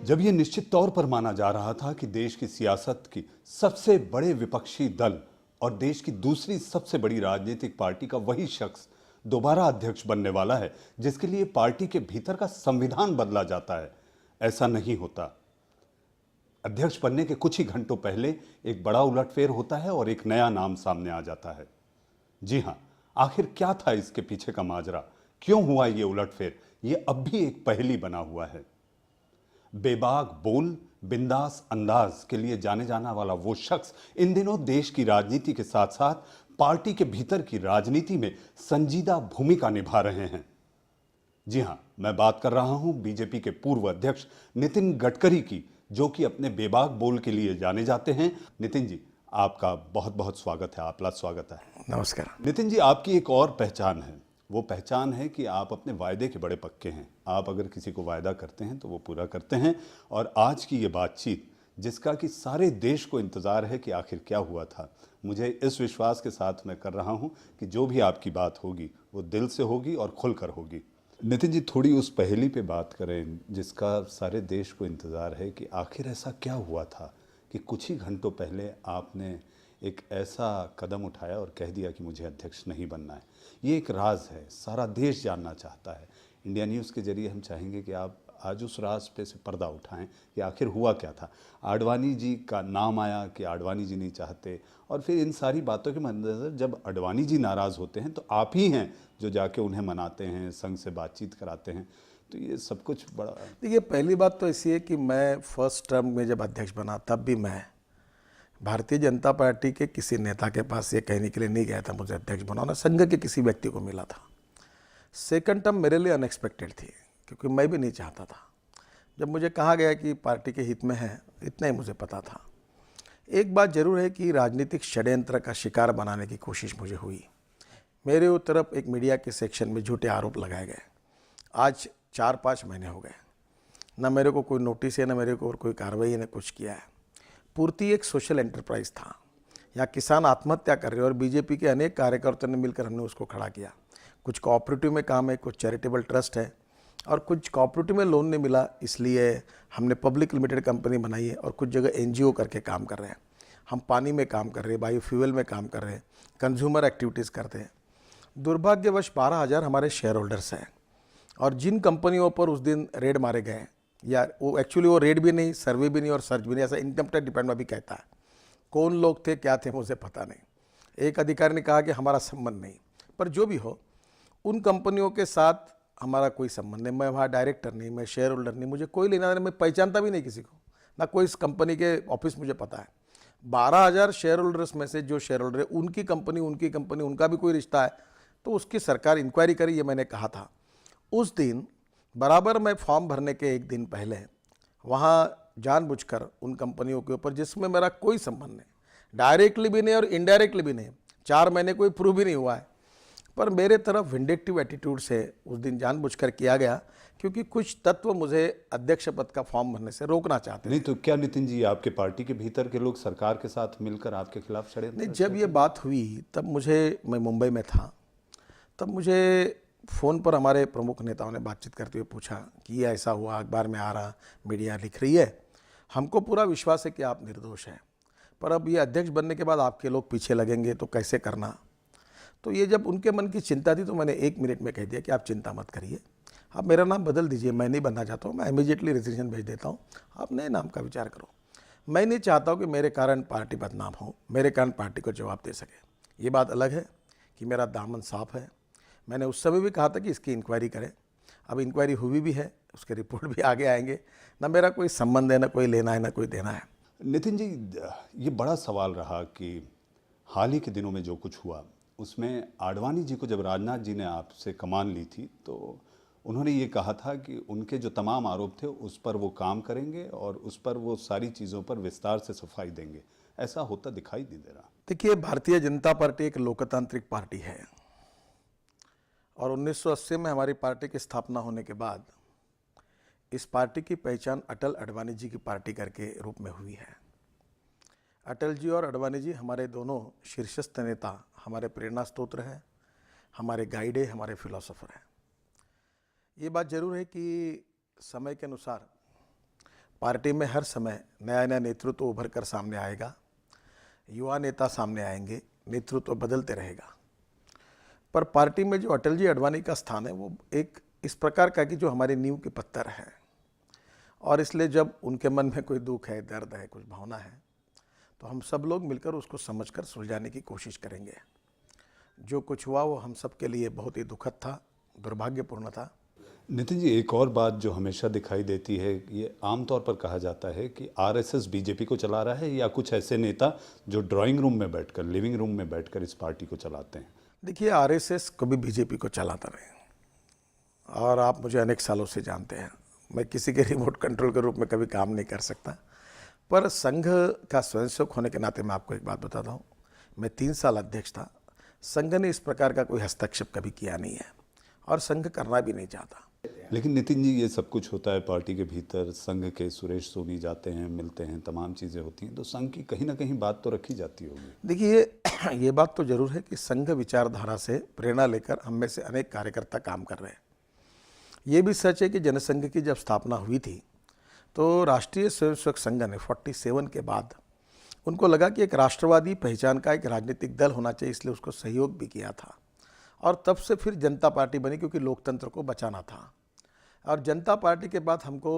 जब यह निश्चित तौर पर माना जा रहा था कि देश की सियासत की सबसे बड़े विपक्षी दल और देश की दूसरी सबसे बड़ी राजनीतिक पार्टी का वही शख्स दोबारा अध्यक्ष बनने वाला है जिसके लिए पार्टी के भीतर का संविधान बदला जाता है, ऐसा नहीं होता। अध्यक्ष बनने के कुछ ही घंटों पहले एक बड़ा उलटफेर होता है और एक नया नाम सामने आ जाता है। जी हां, आखिर क्या था इसके पीछे का माजरा, क्यों हुआ ये उलटफेर, ये अब भी एक पहेली बना हुआ है। बेबाक बोल, बिंदास अंदाज के लिए जाने जाना वाला वो शख्स इन दिनों देश की राजनीति के साथ साथ पार्टी के भीतर की राजनीति में संजीदा भूमिका निभा रहे हैं। जी हां, मैं बात कर रहा हूं बीजेपी के पूर्व अध्यक्ष नितिन गडकरी की, जो कि अपने बेबाक बोल के लिए जाने जाते हैं। नितिन जी, आपका बहुत बहुत स्वागत है, आपला स्वागत है। नमस्कार। नितिन जी, आपकी एक और पहचान है, वो पहचान है कि आप अपने वायदे के बड़े पक्के हैं। आप अगर किसी को वायदा करते हैं तो वो पूरा करते हैं। और आज की ये बातचीत, जिसका कि सारे देश को इंतज़ार है कि आखिर क्या हुआ था, मुझे इस विश्वास के साथ मैं कर रहा हूँ कि जो भी आपकी बात होगी वो दिल से होगी और खुलकर होगी। नितिन जी, थोड़ी उस पहेली पे बात करें जिसका सारे देश को इंतज़ार है कि आखिर ऐसा क्या हुआ था कि कुछ ही घंटों पहले आपने एक ऐसा कदम उठाया और कह दिया कि मुझे अध्यक्ष नहीं बनना है। ये एक राज है, सारा देश जानना चाहता है। इंडिया न्यूज़ के जरिए हम चाहेंगे कि आप आज उस राज पे से पर्दा उठाएं कि आखिर हुआ क्या था। आडवाणी जी का नाम आया कि आडवाणी जी नहीं चाहते, और फिर इन सारी बातों के मद्देनज़र जब आडवाणी जी नाराज़ होते हैं तो आप ही हैं जो जाके उन्हें मनाते हैं, संघ से बातचीत कराते हैं। तो ये सब कुछ बड़ा। देखिए, पहली बात तो ऐसी है कि मैं फर्स्ट टर्म में जब अध्यक्ष बना तब भी मैं भारतीय जनता पार्टी के किसी नेता के पास ये कहने के लिए नहीं गया था मुझे अध्यक्ष बनाना, संघ के किसी व्यक्ति को मिला था। सेकंड टर्म मेरे लिए अनएक्सपेक्टेड थी क्योंकि मैं भी नहीं चाहता था। जब मुझे कहा गया कि पार्टी के हित में है, इतना ही मुझे पता था। एक बात जरूर है कि राजनीतिक षड्यंत्र का शिकार बनाने की कोशिश मुझे हुई। मेरे तरफ एक मीडिया के सेक्शन में झूठे आरोप लगाए गए। आज 4-5 महीने हो गए, ना मेरे को कोई नोटिस है, ना मेरे को और कोई कार्रवाई है, ना कुछ किया है। पूर्ति एक सोशल एंटरप्राइज था। यहाँ किसान आत्महत्या कर रहे और बीजेपी के अनेक कार्यकर्ताओं ने मिलकर हमने उसको खड़ा किया। कुछ कोऑपरेटिव में काम है, कुछ चैरिटेबल ट्रस्ट है, और कुछ कोऑपरेटिव में लोन नहीं मिला, इसलिए हमने पब्लिक लिमिटेड कंपनी बनाई है, और कुछ जगह एनजीओ करके काम कर रहे हैं। हम पानी में काम कर रहे हैं, बायोफ्यूल में काम कर रहे हैं, कंज्यूमर एक्टिविटीज़ करते हैं। दुर्भाग्यवश 12,000 हमारे शेयर होल्डर्स हैं, और जिन कंपनियों पर उस दिन रेड मारे गए, या वो एक्चुअली वो रेड भी नहीं, सर्वे भी नहीं और सर्च भी नहीं, ऐसा इनकम टैक्स डिपार्टमेंट भी कहता है। कौन लोग थे, क्या थे, मुझे पता नहीं। एक अधिकारी ने कहा कि हमारा संबंध नहीं, पर जो भी हो, उन कंपनियों के साथ हमारा कोई संबंध नहीं। मैं वहाँ डायरेक्टर नहीं, मैं शेयर होल्डर नहीं, मुझे कोई लेना देना, मैं पहचानता भी नहीं किसी को, ना कोई इस कंपनी के ऑफिस मुझे पता है। 12,000 शेयर होल्डर्स में से जो शेयर होल्डर है उनकी कंपनी, उनका भी कोई रिश्ता है, तो उसकी सरकार इंक्वायरी करे, ये मैंने कहा था। उस दिन बराबर मैं फॉर्म भरने के एक दिन पहले वहाँ जानबूझकर उन कंपनियों के ऊपर जिसमें मेरा कोई संबंध नहीं, डायरेक्टली भी नहीं और इनडायरेक्टली भी नहीं, 4 महीने कोई प्रूव भी नहीं हुआ है, पर मेरे तरफ विंडेक्टिव एटीट्यूड से उस दिन जानबूझकर किया गया, क्योंकि कुछ तत्व मुझे अध्यक्ष पद का फॉर्म भरने से रोकना चाहते नहीं तो क्या नितिन जी, आपके पार्टी के भीतर के लोग सरकार के साथ मिलकर आपके खिलाफ षड्यंत्र? नहीं, जब ये बात हुई तब मैं मुंबई में था, तब मुझे फ़ोन पर हमारे प्रमुख नेताओं ने बातचीत करते हुए पूछा कि ये ऐसा हुआ, अखबार में आ रहा, मीडिया लिख रही है, हमको पूरा विश्वास है कि आप निर्दोष हैं, पर अब ये अध्यक्ष बनने के बाद आपके लोग पीछे लगेंगे तो कैसे करना। तो ये जब उनके मन की चिंता थी तो मैंने 1 मिनट में कह दिया कि आप चिंता मत करिए, आप मेरा नाम बदल दीजिए, मैं नहीं बनना चाहता हूँ, मैं इमीडिएटली रिजिग्नेशन भेज देता हूँ, आप नए नाम का विचार करो। मैं नहीं चाहता हूँ कि मेरे कारण पार्टी बदनाम हो, मेरे कारण पार्टी को जवाब दे सके। ये बात अलग है कि मेरा दामन साफ है। मैंने उस समय भी कहा था कि इसकी इंक्वायरी करें, अब इंक्वायरी हुई भी है, उसके रिपोर्ट भी आगे आएंगे। ना मेरा कोई संबंध है, ना कोई लेना है, ना कोई देना है। नितिन जी, ये बड़ा सवाल रहा कि हाल ही के दिनों में जो कुछ हुआ उसमें आडवाणी जी को जब राजनाथ जी ने आपसे कमान ली थी तो उन्होंने ये कहा था कि उनके जो तमाम आरोप थे उस पर वो काम करेंगे और उस पर वो सारी चीज़ों पर विस्तार से सफाई देंगे। ऐसा होता दिखाई नहीं दे रहा। देखिए, भारतीय जनता पार्टी एक लोकतांत्रिक पार्टी है, और 1980 में हमारी पार्टी की स्थापना होने के बाद इस पार्टी की पहचान अटल आडवाणी जी की पार्टी करके रूप में हुई है। अटल जी और आडवाणी जी हमारे दोनों शीर्षस्थ नेता, हमारे प्रेरणा स्रोत हैं, हमारे गाइड है, हमारे फिलोसोफर हैं। ये बात जरूर है कि समय के अनुसार पार्टी में हर समय नया नया नेतृत्व उभर कर सामने आएगा, युवा नेता सामने आएंगे, नेतृत्व बदलते रहेगा। पर पार्टी में जो अटल जी अडवाणी का स्थान है वो एक इस प्रकार का कि जो हमारी नींव के पत्थर है, और इसलिए जब उनके मन में कोई दुख है, दर्द है, कुछ भावना है, तो हम सब लोग मिलकर उसको समझकर सुलझाने की कोशिश करेंगे। जो कुछ हुआ वो हम सब के लिए बहुत ही दुखद था, दुर्भाग्यपूर्ण था। नितिन जी, एक और बात जो हमेशा दिखाई देती है, ये आमतौर पर कहा जाता है कि आरएसएस बीजेपी को चला रहा है या कुछ ऐसे नेता जो ड्राइंग रूम में बैठकर, लिविंग रूम में बैठकर इस पार्टी को चलाते हैं। देखिए, आरएसएस कभी बीजेपी को चलाता रहे, और आप मुझे अनेक सालों से जानते हैं, मैं किसी के रिमोट कंट्रोल के रूप में कभी काम नहीं कर सकता। पर संघ का स्वयंसेवक होने के नाते मैं आपको एक बात बताता हूँ, मैं 3 साल अध्यक्ष था। संघ ने इस प्रकार का कोई हस्तक्षेप कभी किया नहीं है, और संघ करना भी नहीं चाहता। लेकिन नितिन जी, ये सब कुछ होता है पार्टी के भीतर, संघ के सुरेश सोनी जाते हैं, मिलते हैं, तमाम चीज़ें होती हैं, तो संघ की कहीं ना कहीं बात तो रखी जाती होगी। देखिए, ये बात तो जरूर है कि संघ विचारधारा से प्रेरणा लेकर हम में से अनेक कार्यकर्ता काम कर रहे हैं। ये भी सच है कि जनसंघ की जब स्थापना हुई थी तो राष्ट्रीय स्वयंसेवक संघ ने 47 के बाद उनको लगा कि एक राष्ट्रवादी पहचान का एक राजनीतिक दल होना चाहिए, इसलिए उसको सहयोग भी किया था। और तब से फिर जनता पार्टी बनी, क्योंकि लोकतंत्र को बचाना था। और जनता पार्टी के बाद हमको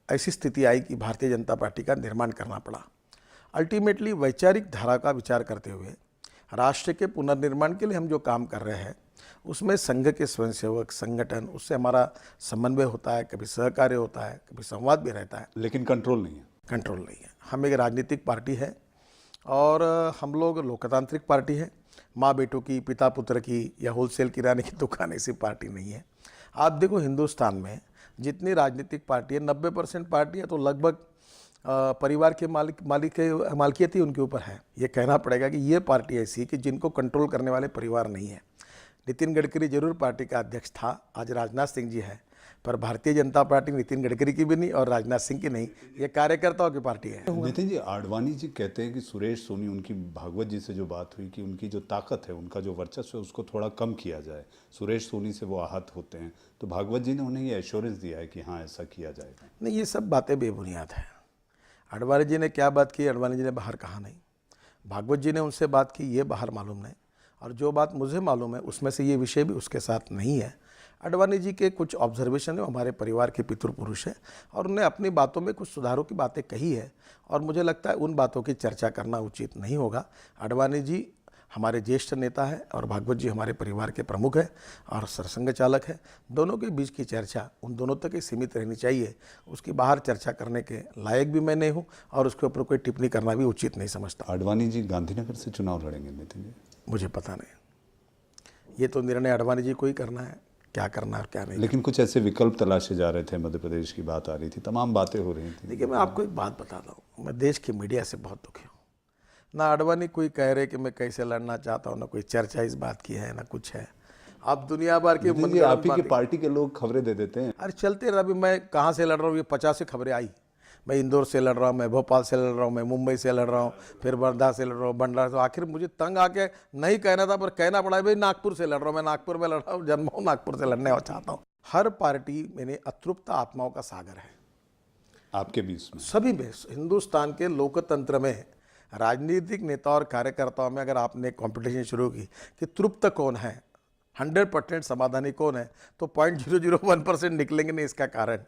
ऐसी स्थिति आई कि भारतीय जनता पार्टी का निर्माण करना पड़ा। अल्टीमेटली वैचारिक धारा का विचार करते हुए राष्ट्र के पुनर्निर्माण के लिए हम जो काम कर रहे हैं उसमें संघ के स्वयंसेवक संगठन, उससे हमारा समन्वय होता है, कभी सहकार्य होता है, कभी संवाद भी रहता है, लेकिन कंट्रोल नहीं है। कंट्रोल नहीं है। हम एक राजनीतिक पार्टी है, और हम लोग लोकतांत्रिक पार्टी है। माँ बेटों की, पिता पुत्र की, या होलसेल किराने की दुकान ऐसी पार्टी नहीं है। आप देखो, हिंदुस्तान में जितनी राजनीतिक पार्टी है, 90% पार्टी है तो लगभग परिवार के मालिकियत ही उनके ऊपर है। ये कहना पड़ेगा कि ये पार्टी ऐसी है कि जिनको कंट्रोल करने वाले परिवार नहीं है। नितिन गडकरी जरूर पार्टी का अध्यक्ष था, आज राजनाथ सिंह जी है, पर भारतीय जनता पार्टी नितिन गडकरी की भी नहीं और राजनाथ सिंह की नहीं, ये कार्यकर्ताओं की पार्टी है। नितिन जी, आडवाणी जी कहते हैं कि सुरेश सोनी, उनकी भागवत जी से जो बात हुई कि उनकी जो ताकत है, उनका जो वर्चस्व है, उसको थोड़ा कम किया जाए। सुरेश सोनी से वो आहत होते हैं, तो भागवत जी ने उन्हें ये एश्योरेंस दिया है कि हाँ, ऐसा किया जाएगा। नहीं, ये सब बातें बेबुनियाद है। आडवाणी जी ने क्या बात की, आडवाणी जी ने बाहर कहा नहीं। भागवत जी ने उनसे बात की, ये बाहर मालूम नहीं। और जो बात मुझे मालूम है उसमें से ये विषय भी उसके साथ नहीं है। आडवाणी जी के कुछ ऑब्जर्वेशन है, हमारे परिवार के पितृ पुरुष है, और उन्होंने अपनी बातों में कुछ सुधारों की बातें कही है, और मुझे लगता है उन बातों की चर्चा करना उचित नहीं होगा। आडवाणी जी हमारे ज्येष्ठ नेता है और भागवत जी हमारे परिवार के प्रमुख है और सरसंघ चालक है। दोनों के बीच की चर्चा उन दोनों तक ही सीमित रहनी चाहिए। उसकी बाहर चर्चा करने के लायक भी मैं नहीं हूँ, और उसके ऊपर कोई टिप्पणी करना भी उचित नहीं समझता। आडवाणी जी गांधीनगर से चुनाव लड़ेंगे नितिन जी? मुझे पता नहीं, ये तो निर्णय आडवाणी जी को ही करना है, क्या करना है क्या नहीं। लेकिन कुछ ऐसे विकल्प तलाशे जा रहे थे, मध्य प्रदेश की बात आ रही थी, तमाम बातें हो रही थी। देखिए, मैं आपको एक बात बताता हूँ, मैं देश की मीडिया से बहुत दुखी हूँ। ना आडवाणी कोई कह रहे कि मैं कैसे लड़ना चाहता हूँ, ना कोई चर्चा इस बात की है, ना कुछ है। आप दुनिया भर की आप ही के पार्टी के लोग खबरें दे देते हैं। अरे चलते रहा, अभी मैं कहाँ से लड़ रहा हूँ, ये 50 से खबरें आई। मैं इंदौर से लड़ रहा हूँ, मैं भोपाल से लड़ रहा हूँ, मैं मुंबई से लड़ रहा हूँ, फिर वर्धा से लड़ रहा हूँ, भंडारा से। आखिर मुझे तंग आके नहीं कहना था, पर कहना पड़ा, भाई नागपुर से लड़ रहा हूँ, मैं नागपुर में लड़ रहा हूँ, जन्म हूँ नागपुर से लड़ने चाहता हूँ। हर पार्टी मैंने अतृप्त आत्माओं का सागर है आपके बीच में, सभी में। हिंदुस्तान के लोकतंत्र में, राजनीतिक नेता और कार्यकर्ताओं में अगर आपने कंपटीशन शुरू की कि तृप्त कौन है, 100% समाधानी कौन है, तो 0.001% निकलेंगे नहीं। इसका कारण,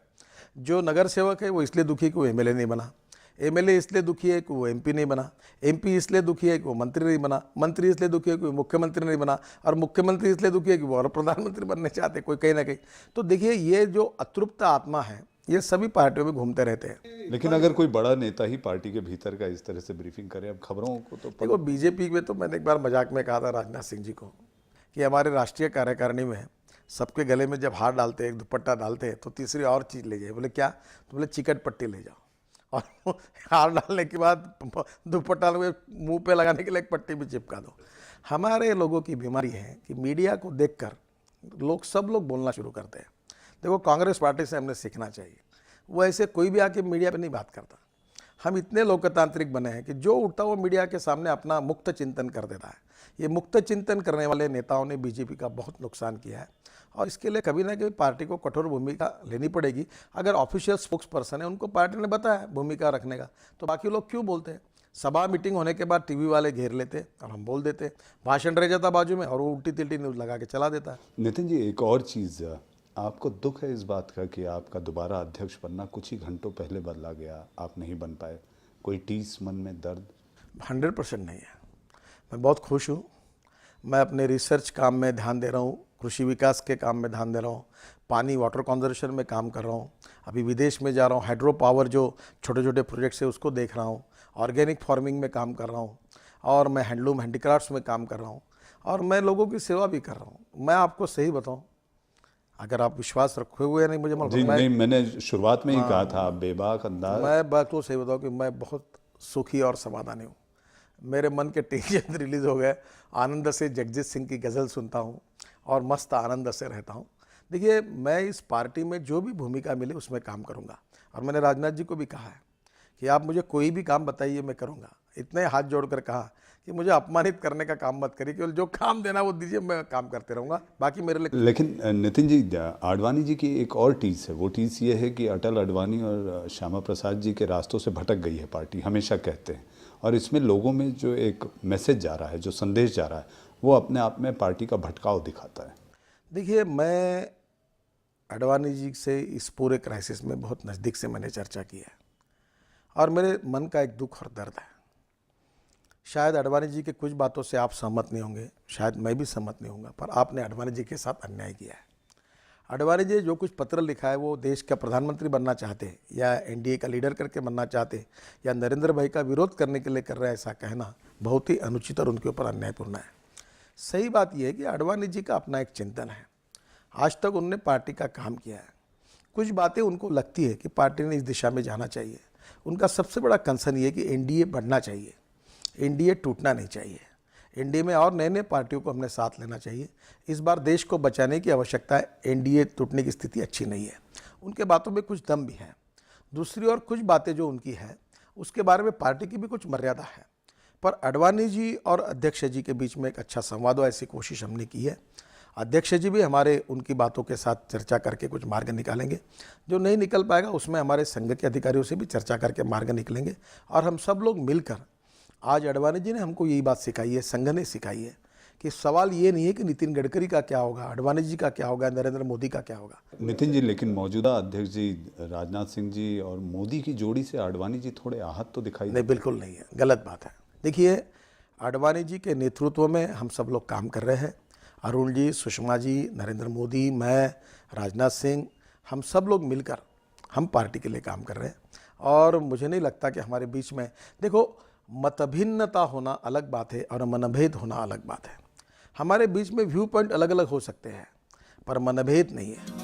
जो नगर सेवक है वो इसलिए दुखी कि वो एमएलए नहीं बना, एमएलए इसलिए दुखी है कि वो एमपी नहीं बना, एमपी इसलिए दुखी है कि वो मंत्री नहीं बना, मंत्री इसलिए दुखी है कि वो मुख्यमंत्री नहीं बना, और मुख्यमंत्री इसलिए दुखी है कि वो और प्रधानमंत्री बनने चाहते कोई कहीं ना कहीं। तो देखिए, ये जो अतृप्त आत्मा है ये सभी पार्टियों में घूमते रहते हैं। लेकिन अगर कोई बड़ा नेता ही पार्टी के भीतर का इस तरह से ब्रीफिंग करे, अब खबरों को तो देखो, बीजेपी में तो मैंने एक बार मजाक में कहा था राजनाथ सिंह जी को कि हमारे राष्ट्रीय कार्यकारिणी में सबके गले में जब हार डालते हैं, एक दुपट्टा डालते हैं, तो तीसरी और चीज़ ले जाए। बोले क्या? तो बोले चिकट पट्टी ले जाओ, और हार डालने के बाद दुपट्टा मुंह पे लगाने के लिए एक पट्टी भी चिपका दो। हमारे लोगों की बीमारी है कि मीडिया को देखकर सब लोग बोलना शुरू करते हैं। देखो, कांग्रेस पार्टी से हमने सीखना चाहिए, वो ऐसे कोई भी आके मीडिया पे नहीं बात करता। हम इतने लोकतांत्रिक बने हैं कि जो उठता वो मीडिया के सामने अपना मुक्त चिंतन कर देता है। ये मुक्त चिंतन करने वाले नेताओं ने बीजेपी का बहुत नुकसान किया है और इसके लिए कभी ना कभी पार्टी को कठोर भूमिका लेनी पड़ेगी। अगर ऑफिशियल स्पोक्स पर्सन है, उनको पार्टी ने बताया भूमिका रखने का, तो बाकी लोग क्यों बोलते हैं? सभा मीटिंग होने के बाद टीवी वाले घेर लेते और हम बोल देते, भाषण रह जाता बाजू में और वो उल्टी तिल्टी न्यूज़ लगा के चला देता है। नितिन जी, एक और चीज़, आपको दुख है इस बात का कि आपका दोबारा अध्यक्ष बनना कुछ ही घंटों पहले बदला गया, आप नहीं बन पाए? कोई टीस मन में दर्द? 100% नहीं है। मैं बहुत खुश हूँ। मैं अपने रिसर्च काम में ध्यान दे रहा हूँ, कृषि विकास के काम में ध्यान दे रहा हूँ, पानी वाटर कंजर्वेशन में काम कर रहा हूँ, अभी विदेश में जा रहा हूँ, हाइड्रो पावर जो छोटे छोटे प्रोजेक्ट्स है उसको देख रहा हूँ, ऑर्गेनिक फार्मिंग में काम कर रहा हूँ और मैं हैंडलूम हैंडीक्राफ्ट्स में काम कर रहा हूँ और मैं लोगों की सेवा भी कर रहा हूँ। मैं आपको सही बताऊँ, अगर आप विश्वास रखे हुए हैं नहीं मुझे जी नहीं, मैंने शुरुआत में ही कहा था, आप बेबाक अंदाज। मैं बात तो सही बताऊँ कि मैं बहुत सुखी और समाधानी हूँ। मेरे मन के टीजर रिलीज़ हो गए, आनंद से जगजीत सिंह की गज़ल सुनता हूँ और मस्त आनंद से रहता हूँ। देखिए, मैं इस पार्टी में जो भी भूमिका मिले उसमें काम करूँगा और मैंने राजनाथ जी को भी कहा है कि आप मुझे कोई भी काम बताइए, मैं करूँगा। इतने हाथ जोड़कर कहा कि मुझे अपमानित करने का काम मत करिए, केवल जो काम देना वो दीजिए, मैं काम करते रहूँगा, बाकी मेरे लिए। लेकिन नितिन जी, आडवाणी जी की एक और टीस है, वो टीस ये है कि अटल आडवाणी और श्यामा प्रसाद जी के रास्तों से भटक गई है पार्टी, हमेशा कहते हैं, और इसमें लोगों में जो एक मैसेज जा रहा है, जो संदेश जा रहा है, वो अपने आप में पार्टी का भटकाव दिखाता है। देखिए, मैं आडवाणी जी से इस पूरे क्राइसिस में बहुत नज़दीक से मैंने चर्चा की है और मेरे मन का एक दुख और दर्द है। शायद आडवाणी जी के कुछ बातों से आप सहमत नहीं होंगे, शायद मैं भी सहमत नहीं होऊंगा, पर आपने आडवाणी जी के साथ अन्याय किया है। आडवाणी जी जो कुछ पत्र लिखा है वो देश का प्रधानमंत्री बनना चाहते या एनडीए का लीडर करके बनना चाहते या नरेंद्र भाई का विरोध करने के लिए कर रहे हैं, ऐसा कहना बहुत ही अनुचित और उनके ऊपर अन्यायपूर्ण है। सही बात यह है कि आडवाणी जी का अपना एक चिंतन है, आज तक उन्होंने पार्टी का काम किया है, कुछ बातें उनको लगती है कि पार्टी ने इस दिशा में जाना चाहिए। उनका सबसे बड़ा कंसर्न ये कि एनडीए बढ़ना चाहिए, एनडीए टूटना नहीं चाहिए, एनडीए में और नए नए पार्टियों को हमने साथ लेना चाहिए। इस बार देश को बचाने की आवश्यकता है, एनडीए टूटने की स्थिति अच्छी नहीं है। उनके बातों में कुछ दम भी है। दूसरी ओर कुछ बातें जो उनकी है उसके बारे में पार्टी की भी कुछ मर्यादा है, पर आडवाणी जी और अध्यक्ष जी के बीच में एक अच्छा संवाद हो, ऐसी कोशिश हमने की है। अध्यक्ष जी भी हमारे उनकी बातों के साथ चर्चा करके कुछ मार्ग निकालेंगे, जो नहीं निकल पाएगा उसमें हमारे संघ के अधिकारियों से भी चर्चा करके मार्ग निकलेंगे और हम सब लोग मिलकर, आज आडवाणी जी ने हमको यही बात सिखाई है, संघ ने सिखाई है कि सवाल ये नहीं है कि नितिन गडकरी का क्या होगा, आडवाणी जी का क्या होगा, नरेंद्र मोदी का क्या होगा। नितिन जी, लेकिन मौजूदा अध्यक्ष जी राजनाथ सिंह जी और मोदी की जोड़ी से आडवाणी जी थोड़े आहत तो दिखाई नहीं, बिल्कुल नहीं है, गलत बात है। देखिए, आडवाणी जी के नेतृत्व में हम सब लोग काम कर रहे हैं, अरुण जी, सुषमा जी, नरेंद्र मोदी, मैं, राजनाथ सिंह, हम सब लोग मिलकर हम पार्टी के लिए काम कर रहे हैं और मुझे नहीं लगता कि हमारे बीच में, देखो, मतभिन्नता होना अलग बात है और मनभेद होना अलग बात है। हमारे बीच में व्यू पॉइंट अलग अलग हो सकते हैं पर मनभेद नहीं है।